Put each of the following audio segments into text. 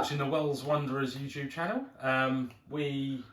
watching the Wells Wanderers YouTube channel. We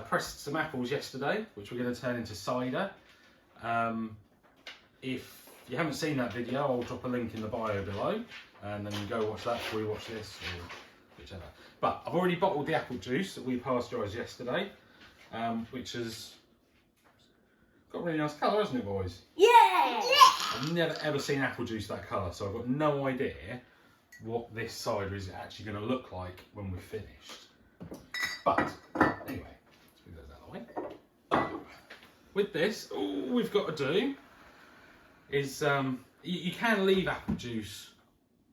pressed some apples yesterday, which we're going to turn into cider. If you haven't seen that video, I'll drop a link in the bio below, and then you can go watch that before you watch this, or whichever. But I've already bottled the apple juice that we pasteurised yesterday, which has got a really nice colour, hasn't it, boys? Yeah! I've never ever seen apple juice that colour, so I've got no idea what this cider is actually going to look like when we're finished. But anyway, let's move those out of the way. So, with this, all we've got to do is you can leave apple juice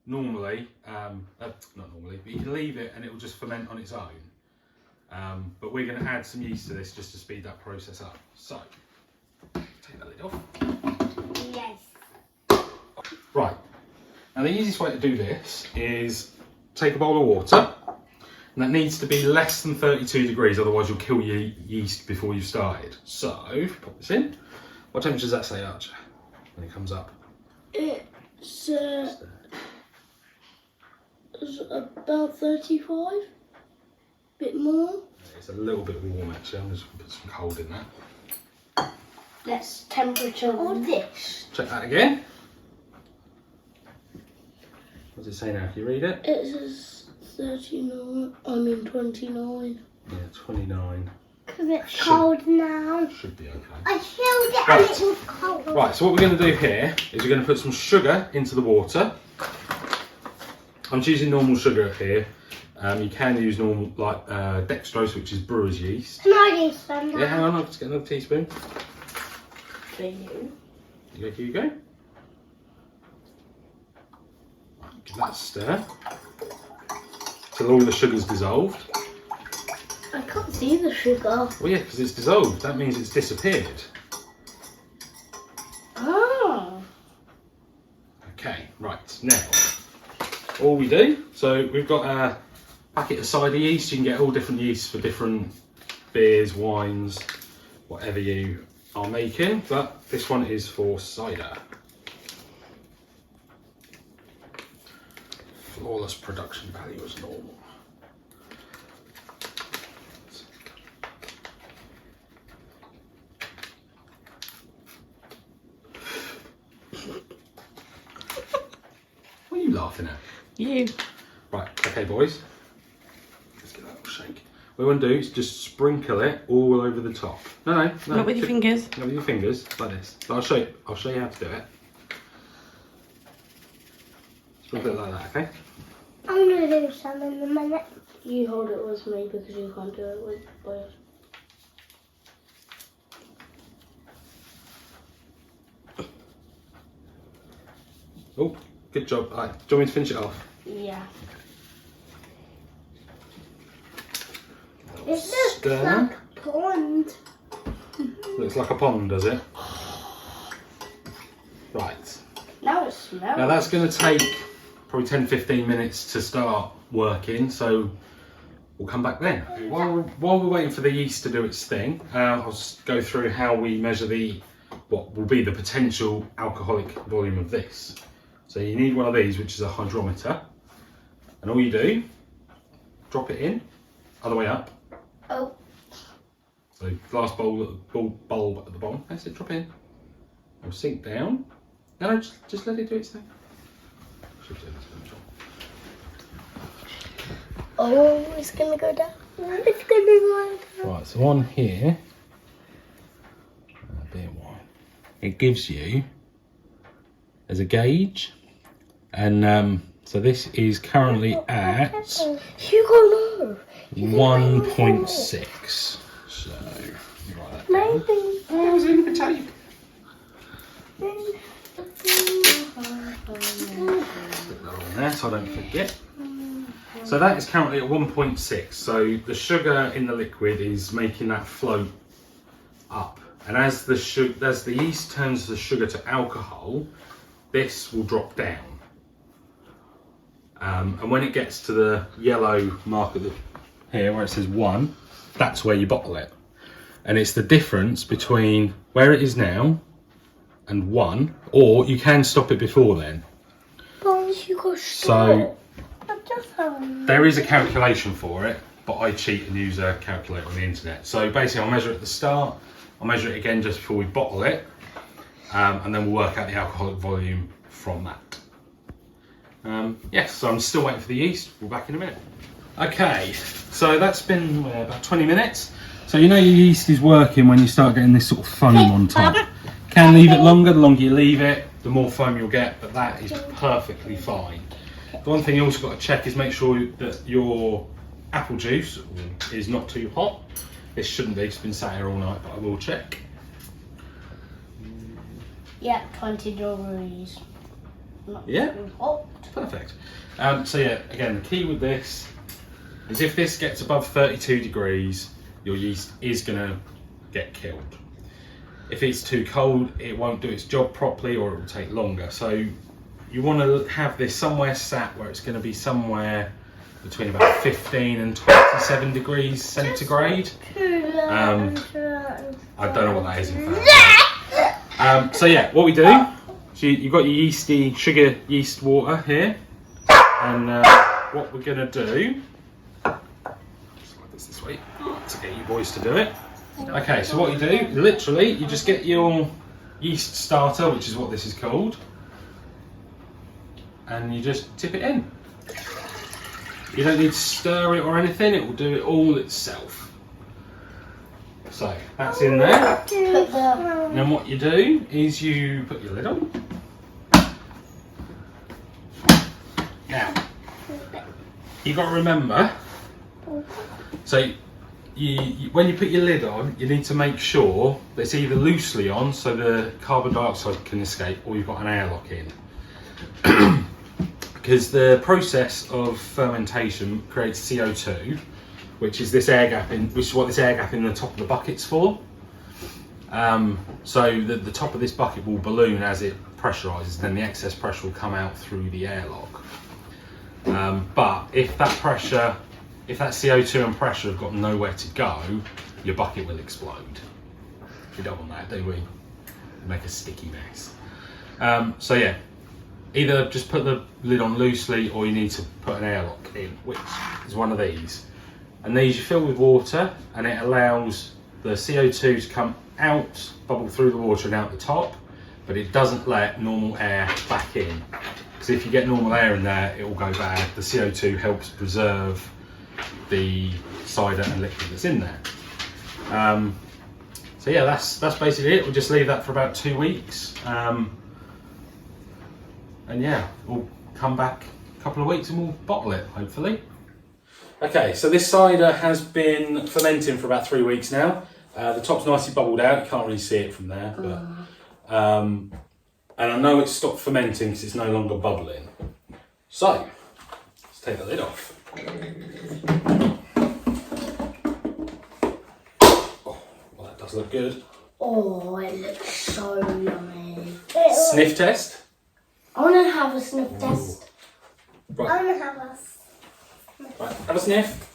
normally, not normally, but you can leave it and it will just ferment on its own. But we're going to add some yeast to this just to speed that process up. So, take that lid off. Yes. Right. Now the easiest way to do this is take a bowl of water, and that needs to be less than 32 degrees, otherwise you'll kill your yeast before you've started. So, pop this in. What temperature does that say, Archer, when it comes up? It's about 35, a bit more. It's a little bit warm actually, I'm just going to put some cold in there. Let's temperature on this. Check that again. What does it say now? Can you read it? It says 29. Yeah, 29. Because it's cold now. Should be okay. I filled it Right. and it was cold. Right, so what we're going to do here is we're going to put some sugar into the water. I'm just using normal sugar here. You can use normal, like dextrose, which is brewer's yeast. Can I use some now? Yeah, hang on, I'll just get another teaspoon. For you. Here you go. Give that a stir till all the sugar's dissolved. I can't see the sugar. Well, yeah, because it's dissolved. That means it's disappeared. Oh. Okay, right, now, all we do, so we've got a packet of cider yeast. You can get all different yeasts for different beers, wines, whatever you are making, but this one is for cider. Flawless production value as normal. What are you laughing at? You. Right, okay boys. Let's give that a little shake. What we want to do is just sprinkle it all over the top. No. Not with your fingers. Not with your fingers, like this. But I'll show you how to do it. Sprinkle it like that, okay? I'm going to do some in a minute. You hold it with me because you can't do it with boys. Oh, good job. All right, do you want me to finish it off? Yeah. Okay. It looks Stir. like a pond. Looks like a pond, does it? Right. Now it smells. Now that's going to take probably 10-15 minutes to start working, so we'll come back then. While we're waiting for the yeast to do its thing, I'll just go through how we measure what will be the potential alcoholic volume of this. So you need one of these, which is a hydrometer, and all you do, drop it in, other way up. Oh. So glass bulb at the bottom. That's it. Drop it in. It'll sink down. No, just let it do its thing. Should do this one. Oh, it's gonna go down. It's gonna go down. Right, so on here, a bit of wine. It gives you as a gauge, and so this is currently at You go low. 1.6. So you write that down. Maybe. Oh, I was in the tape. Put that on there so I don't forget. So that is currently at 1.6. So the sugar in the liquid is making that float up, and as the yeast turns the sugar to alcohol, this will drop down. And when it gets to the yellow mark here where it says 1, that's where you bottle it. And it's the difference between where it is now and 1, or you can stop it before then. Boys, you go So There is a calculation for it, but I cheat and use a calculator on the internet. So basically I'll measure it at the start, I'll measure it again just before we bottle it, and then we'll work out the alcoholic volume from that. Yes, so I'm still waiting for the yeast. We're back in a minute. Okay, so that's been about 20 minutes. So you know your yeast is working when you start getting this sort of foam on top. Can leave it longer, the longer you leave it, the more foam you'll get, but that is perfectly fine. The one thing you also got to check is make sure that your apple juice is not too hot. This shouldn't be, it's been sat here all night, but I will check. Yeah, 20 degrees. Not Yeah, too hot. perfect. So yeah, again, the key with this is if this gets above 32 degrees, your yeast is going to get killed. If it's too cold, it won't do its job properly or it will take longer. So you want to have this somewhere sat where it's going to be somewhere between about 15 and 27 degrees centigrade. I don't know what that is in fact. So yeah, what we do, so you've got your yeasty sugar yeast water here, and what we're going to do, slide this way to get you boys to do it. Okay, so what you do, literally, you just get your yeast starter, which is what this is called, and you just tip it in. You don't need to stir it or anything, it will do it all itself. So, that's in there. And then what you do is you put your lid on. Now, you've got to remember, so when you put your lid on, you need to make sure that it's either loosely on so the carbon dioxide can escape, or you've got an airlock in. Because the process of fermentation creates CO2, which is this air gap which is what this air gap in the top of the bucket's for. So the top of this bucket will balloon as it pressurizes, then the excess pressure will come out through the airlock. But if that CO2 and pressure have got nowhere to go, your bucket will explode. We don't want that, do we? Make a sticky mess. So yeah, either just put the lid on loosely, or you need to put an airlock in, which is one of these. And these you fill with water, and it allows the CO2 to come out, bubble through the water and out the top, but it doesn't let normal air back in. Because if you get normal air in there, it will go bad. The CO2 helps preserve the cider and liquid that's in there. So yeah, that's basically it. We'll just leave that for about 2 weeks. And yeah, we'll come back a couple of weeks and we'll bottle it, hopefully. Okay, so this cider has been fermenting for about 3 weeks now. The top's nicely bubbled out, you can't really see it from there. But, and I know it's stopped fermenting because it's no longer bubbling. So, let's take the lid off. Oh, well, that does look good. Oh, it looks so yummy. Sniff test. I want to have a sniff test. Right. I want to have a sniff. Right, have a sniff.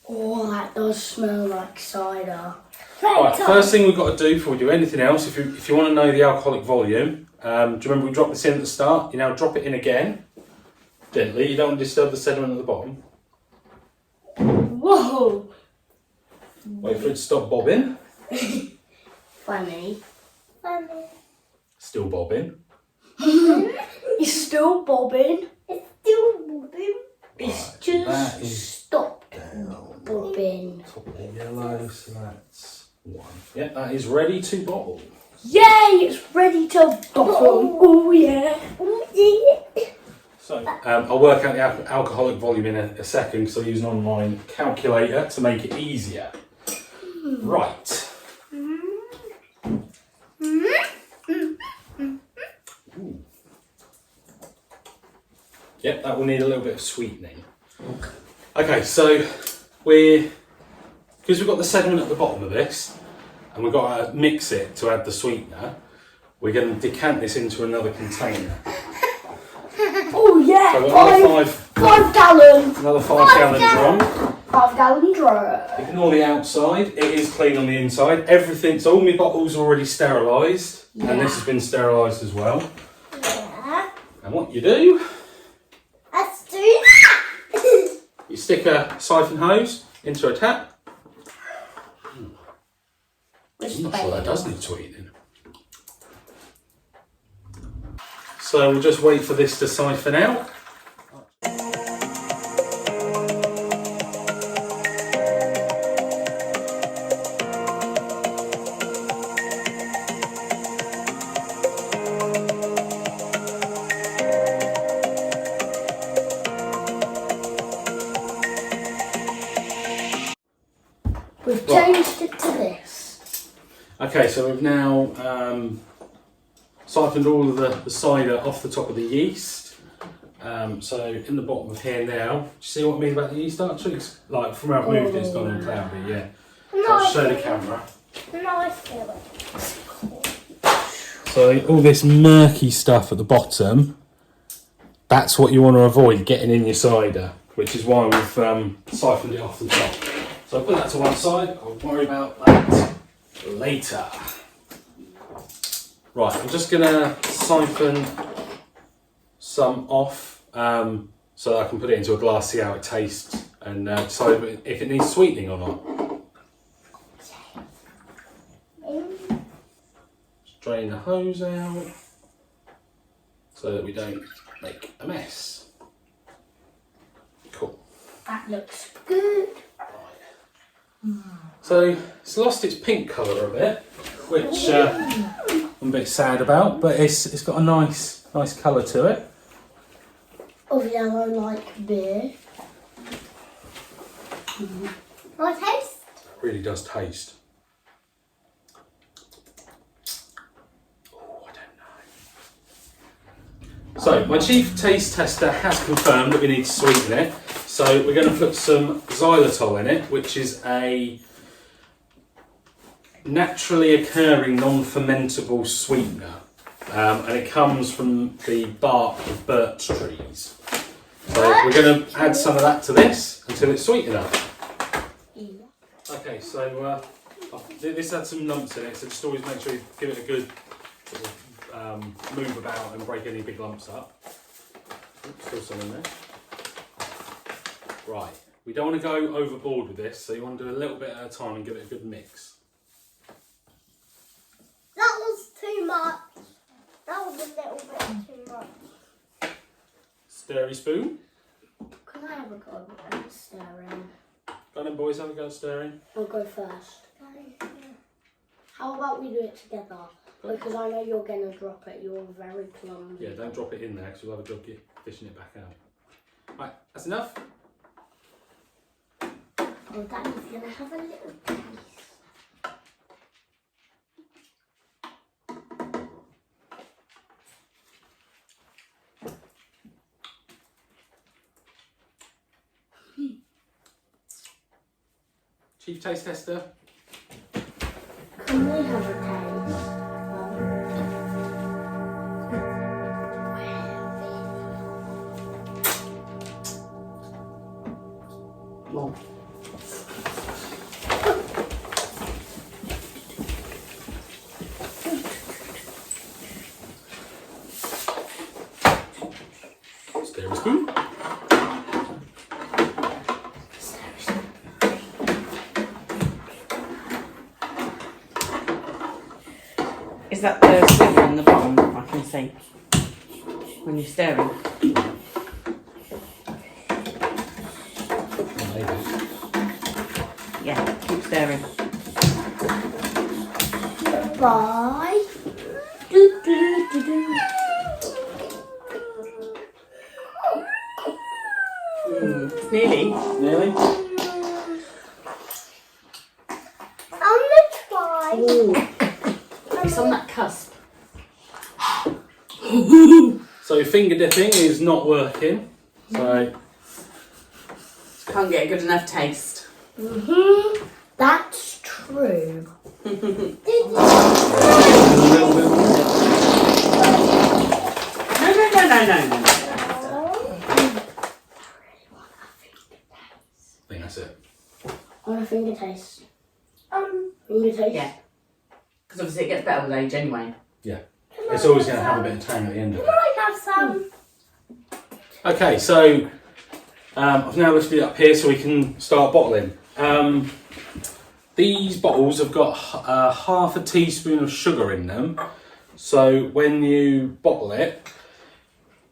Oh, that does smell like cider. Right, first thing we've got to do before we do anything else, if you want to know the alcoholic volume, do you remember we dropped this in at the start? You now drop it in again, gently. You don't want to disturb the sediment at the bottom. Whoa! Wait for it to stop bobbing. Funny. Still bobbing. It's still bobbing. It's still bobbing. It's That just is stopped down. bobbing. Top of the yellow, so that's one. Yeah, that is ready to bottle. Yay! It's ready to bottle. Oh yeah. Oh yeah. So I'll work out the alcoholic volume in a second because I'll use an online calculator to make it easier. Right. Ooh. Yep, that will need a little bit of sweetening. Okay, so because we've got the sediment at the bottom of this, and we've got to mix it to add the sweetener, we're going to decant this into another container. Oh yeah, So 5 gallons. another 5 gallon drum. 5 gallon drum. Ignore the outside, it is clean on the inside. Everything, so all my bottles are already sterilised. Yeah. And this has been sterilised as well. Yeah. And what you do, Let's do that! you stick a siphon hose into a tap. I'm not sure that does need sweetening. So we'll just wait for this to siphon out. We've changed it to this. Okay, so we've now siphoned all of the cider off the top of the yeast. So in the bottom of here now, do you see what I mean about the yeast actually? It's like from where I've moved it, it's gone all cloudy, yeah. So I'll show the camera. Nice feeling. So all this murky stuff at the bottom, that's what you want to avoid getting in your cider, which is why we've siphoned it off the top. So I'll put that to one side, I'll worry about that later. Right, I'm just going to siphon some off so that I can put it into a glass, see how it tastes, and decide if it needs sweetening or not. Just drain the hose out so that we don't make a mess. Cool. That looks good. So it's lost its pink colour a bit, which I'm a bit sad about, but it's got a nice colour to it. Of yellow like beer. Nice taste. It really does taste. Oh, I don't know. So my chief taste tester has confirmed that we need to sweeten it. So we're going to put some xylitol in it, which is a naturally occurring non-fermentable sweetener. And it comes from the bark of birch trees. So we're going to add some of that to this until it's sweet enough. Okay, so this had some lumps in it, so just always make sure you give it a good sort of, move about and break any big lumps up. Oops, still some in there. Right, we don't want to go overboard with this, so you want to do a little bit at a time and give it a good mix. That was too much. That was a little bit too much. Stirry spoon. Can I have a go at stirring? Go on then, boys, have a go at stirring. I'll go first. How about we do it together? Because I know you're going to drop it. You're very clumsy. Yeah, don't drop it in there because you'll have a job fishing it back out. Right, that's enough. Oh, Daddy's going to have a little taste. Chief taste tester. Can we have a taste? Well, Stirring spoon. is that the sliver on the bottom I can see when you're stirring? Yeah, keep stirring. Bye. Do, do, do, do. Nearly. Nearly. I'm going to try. Ooh. It's on that cusp. So finger dipping is not working. So Can't get a good enough taste. That's true. a little bit more. No. I think that's it. I want a finger taste. Finger taste. Yeah. Because obviously it gets better with age anyway. Yeah, it's always going to have a bit of tang at the end of it. Can I have some? Okay, so I've now lifted it up here so we can start bottling. These bottles have got half a teaspoon of sugar in them. So when you bottle it,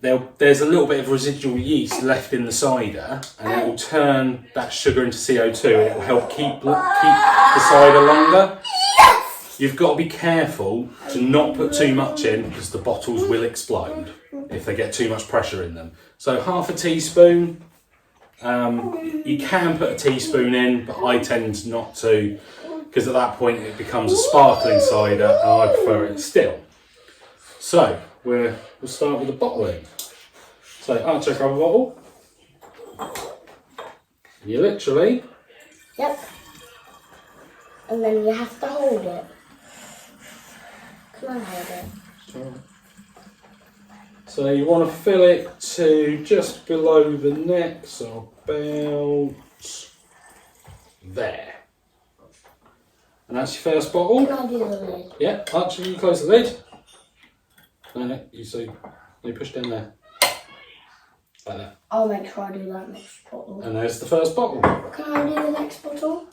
there's a little bit of residual yeast left in the cider, and it will turn that sugar into CO2, and it will help keep the cider longer. Yes! You've got to be careful to not put too much in, because the bottles will explode if they get too much pressure in them. So half a teaspoon. You can put a teaspoon in, but I tend not to, because at that point it becomes a sparkling cider, and I prefer it still. So we'll start with the bottling. So Archer, grab a bottle. You literally. Yep. And then you have to hold it. Can I hold it? So you want to fill it to just below the neck, so about there. And that's your first bottle. Can I do the lid? Yeah, Archer, you close the lid. No, you see, you push down there. Like that. I'll make sure I do that next bottle. And there's the first bottle. Can I do the next bottle?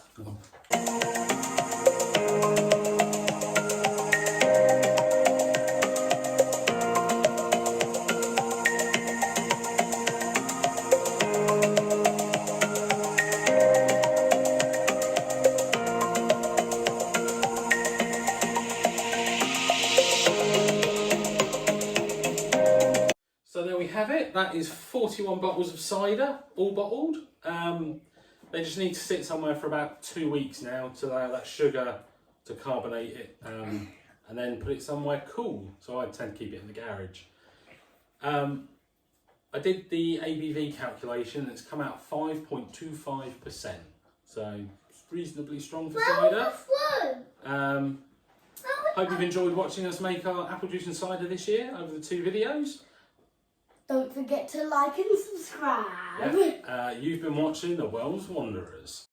So there we have it. That is 41 bottles of cider, all bottled. They just need to sit somewhere for about 2 weeks now to allow that sugar to carbonate it, and then put it somewhere cool. So I tend to keep it in the garage. I did the ABV calculation. It's come out 5.25%. So it's reasonably strong for cider. Hope you've enjoyed watching us make our apple juice and cider this year over the 2 videos. Don't forget to like and subscribe. Yeah. You've been watching The Wells Wanderers.